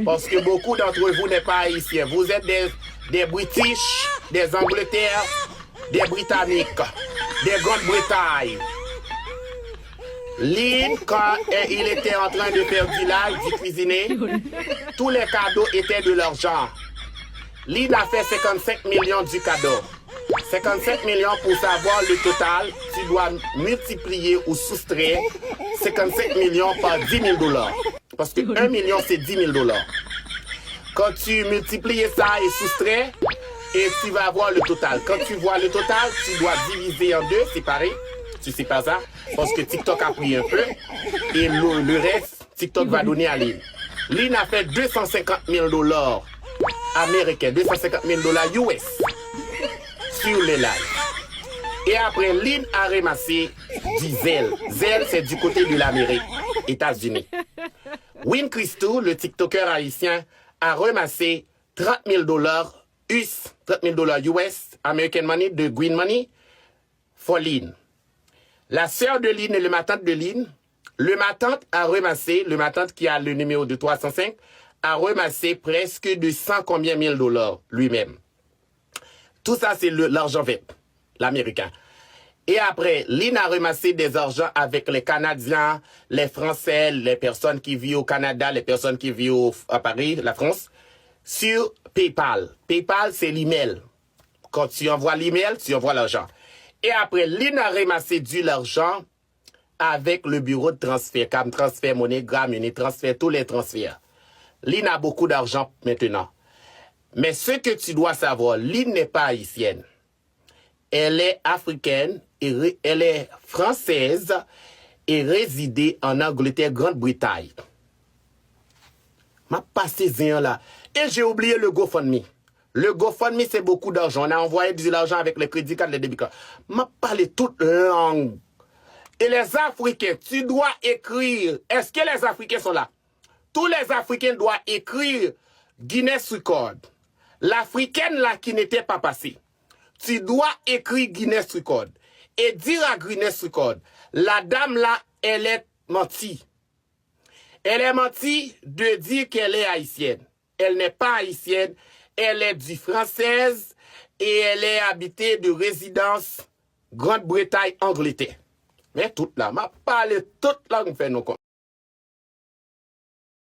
Parce que beaucoup d'entre vous n'êtes pas haïtiens. Vous êtes des British, des Angleterres, des Britanniques, des Grande-Bretagne. Lynn, quand il était en train de faire du live, du cuisiner, tous les cadeaux étaient de l'argent. Lynn a fait 55 millions du cadeau. 55 millions pour savoir le total, tu dois multiplier ou soustraire 55 millions par 10 000 $. Parce que 1 million, c'est 10 000 $. Quand tu multiplies ça et soustrais, et tu vas avoir le total. Quand tu vois le total, tu dois diviser en deux, séparer. Tu sais pas ça? Parce que TikTok a pris un peu. Et le reste, TikTok va donner à Lynn. Lynn a fait 250 000 $ américains, 250 000 $ US sur les lives. Et après, Lynn a ramassé du zèle. Zèle, c'est du côté de l'Amérique, États-Unis. Win Christou, le TikToker haïtien, a ramassé 30 000 $ US, 30 000 $ US, American Money, de Green Money, for Lynn. La sœur de Lynn et le matante de Lynn, le matante a ramassé, le matante qui a le numéro de 305, a ramassé presque de 100 combien mille $ lui-même. Tout ça, c'est l'argent VEP, l'américain. Et après, Lynn a ramassé des argents avec les Canadiens, les Français, les personnes qui vivent au Canada, les personnes qui vivent à Paris, la France, sur PayPal. PayPal, c'est l'email. Quand tu envoies l'email, tu envoies l'argent. Et après, Lynn a ramassé de l'argent avec le bureau de transfert, comme transfert monnaie, Grammy, transfert, tous les transferts. Lynn a beaucoup d'argent maintenant. Mais ce que tu dois savoir, Lynn n'est pas haïtienne. Elle est africaine, et elle est française et réside en Angleterre, Grande-Bretagne. M'a passé zéro là. Et j'ai oublié le GoFundMe. Le GoFundMe, c'est beaucoup d'argent. On a envoyé de l'argent avec le crédit card, le débit card. M'a parlé toute langue. Et les Africains, tu dois écrire. Est-ce que les Africains sont là? Tous les Africains doivent écrire Guinness Record. L'Africaine là qui n'était pas passée. Tu dois écrire Guinness Record. Et dire à Guinness Record, la dame là, elle est mentie. Elle est mentie de dire qu'elle est haïtienne. Elle n'est pas haïtienne. Elle est du française et elle est habitée de résidence Grande-Bretagne, Angleterre. Mais toute là, m'a parlé toute langue fait nos comptes.